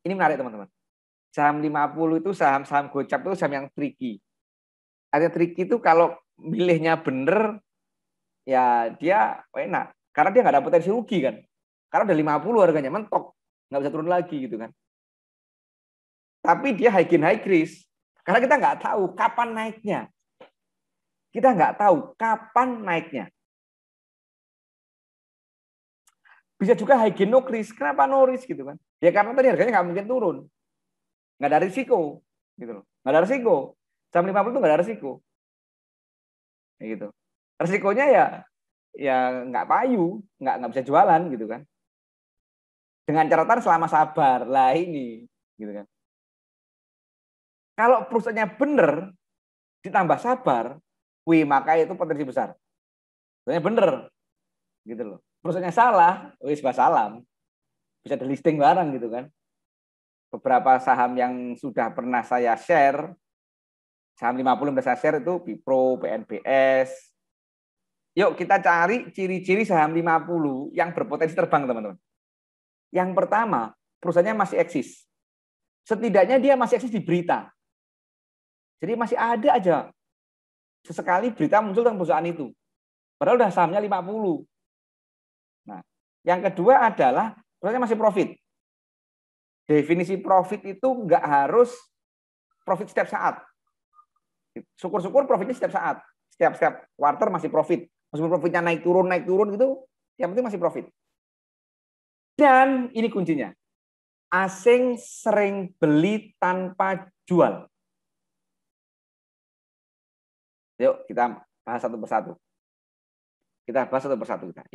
Ini menarik teman-teman. Saham 50 itu saham-saham gocap itu saham yang tricky. Artinya tricky itu kalau milihnya bener, ya dia enak. Karena dia nggak ada potensi rugi kan. Karena udah 50 harganya, mentok. Nggak bisa turun lagi gitu kan. Tapi dia high gain high risk. Karena kita nggak tahu kapan naiknya. Kita nggak tahu kapan naiknya. Bisa juga high gain no risk. Kenapa no risk gitu kan? Ya karena tadi harganya nggak mungkin turun. Nggak ada risiko. Gitu loh. Nggak ada risiko. Saham 50 itu nggak ada risiko. Gitu. Risikonya ya nggak payu, nggak bisa jualan gitu kan. Dengan catatan selama sabar. Lah ini. Gitu kan. Kalau perusahaannya benar, ditambah sabar, maka itu potensi besar. Perusahaannya benar. Gitu loh. Perusahaannya salah, wis salam. Bisa di listing barang gitu kan. Beberapa saham yang sudah pernah saya share, saham 50 yang saya share itu Bipro, PNBS. Yuk kita cari ciri-ciri saham 50 yang berpotensi terbang, teman-teman. Yang pertama, perusahaannya masih eksis. Setidaknya dia masih eksis di berita. Jadi masih ada aja sesekali berita muncul tentang perusahaan itu. Padahal udah sahamnya 50. Nah, yang kedua adalah perusahaannya masih profit. Definisi profit itu nggak harus profit setiap saat. Syukur-syukur profitnya setiap saat. Setiap quarter masih profit. Meskipun profitnya naik turun gitu, yang penting masih profit. Dan ini kuncinya. Asing sering beli tanpa jual. Yuk kita bahas satu persatu.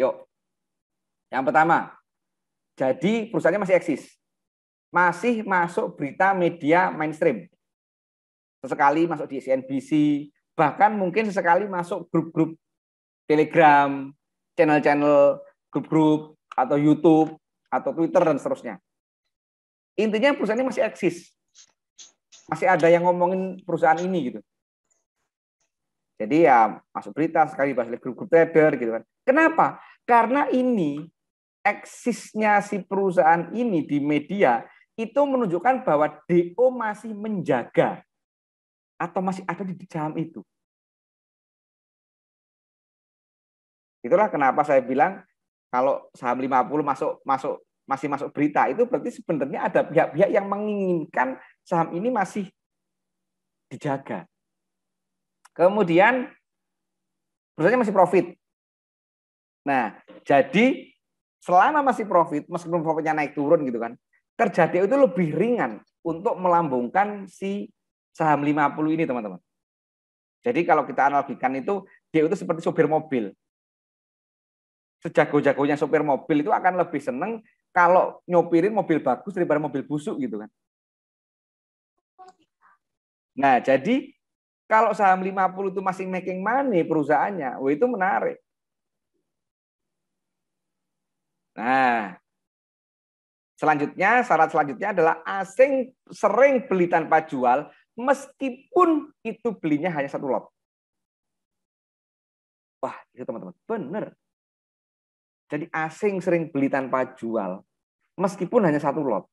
Yuk. Yang pertama, jadi perusahaannya masih eksis. Masih masuk berita media mainstream. Sesekali masuk di CNBC, bahkan mungkin sesekali masuk grup-grup Telegram, channel-channel, grup-grup, atau YouTube, atau Twitter, dan seterusnya. Intinya perusahaannya masih eksis. Masih ada yang ngomongin perusahaan ini gitu. Jadi ya masuk berita sekali bahas grup-grup trader gitu kan. Kenapa? Karena ini eksisnya si perusahaan ini di media itu menunjukkan bahwa DO masih menjaga atau masih ada di saham itu. Itulah kenapa saya bilang kalau saham 50 masih masuk berita itu berarti sebenarnya ada pihak-pihak yang menginginkan saham ini masih dijaga. Kemudian perusahaannya masih profit. Nah, jadi selama masih profit, meskipun profitnya naik turun gitu kan, kerja DO itu lebih ringan untuk melambungkan si saham 50 ini, teman-teman. Jadi kalau kita analogikan itu, DO itu seperti sopir mobil. Sejago-jagonya sopir mobil itu akan lebih seneng kalau nyopirin mobil bagus daripada mobil busuk gitu kan. Nah, jadi kalau saham 50 itu masih making money perusahaannya, itu menarik. Nah, syarat selanjutnya adalah asing sering beli tanpa jual, meskipun itu belinya hanya satu lot. Wah, itu teman-teman, benar. Jadi asing sering beli tanpa jual, meskipun hanya satu lot.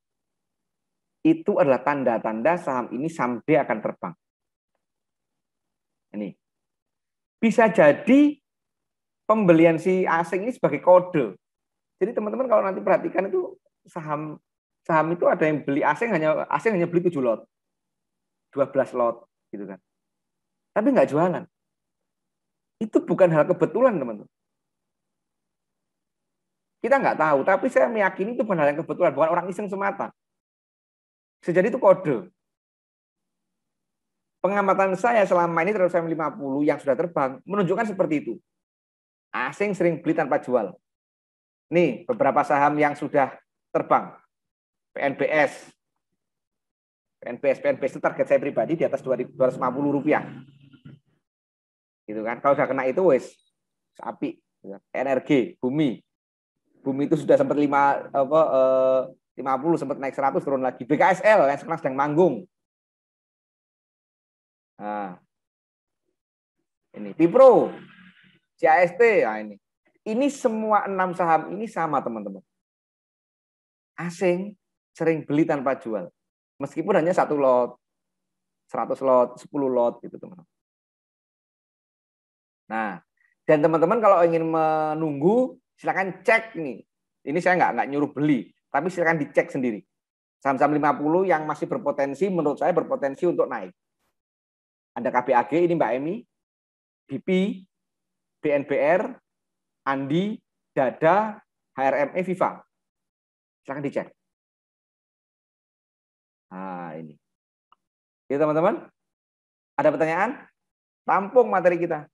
Itu adalah tanda-tanda saham ini someday akan terbang. Ini bisa jadi pembelian si asing ini sebagai kode. Jadi teman-teman kalau nanti perhatikan itu saham itu ada yang beli asing hanya beli 7 lot, 12 lot gitu kan. Tapi nggak jualan. Itu bukan hal kebetulan, teman-teman. Kita nggak tahu, tapi saya meyakini itu bukan hal yang kebetulan, bukan orang iseng semata. Sejadi itu kode. Pengamatan saya selama ini terhadap saham 50 yang sudah terbang menunjukkan seperti itu. Asing sering beli tanpa jual. Nih, beberapa saham yang sudah terbang. PNBS itu target saya pribadi di atas Rp250. Gitu kan. Kalau sudah kena itu wes api. Energi, bumi itu sudah sempat 50 sempat naik 100 turun lagi. BKSL yang sekarang sedang manggung. Nah, ini Bipro, CAST, nah ini. Ini semua 6 saham ini sama, teman-teman. Asing sering beli tanpa jual. Meskipun hanya 1 lot, 100 lot, 10 lot gitu teman-teman. Nah, dan teman-teman kalau ingin menunggu, silakan cek nih. Ini saya nggak nyuruh beli, tapi silakan dicek sendiri. Saham-saham 50 yang masih berpotensi, menurut saya berpotensi untuk naik. Ada KBAG, ini Mbak Emi, BP, BNBR, Andi, Dada, HRME, Viva. Silakan dicek. Nah, ini. Oke, teman-teman. Ada pertanyaan? Tampung materi kita.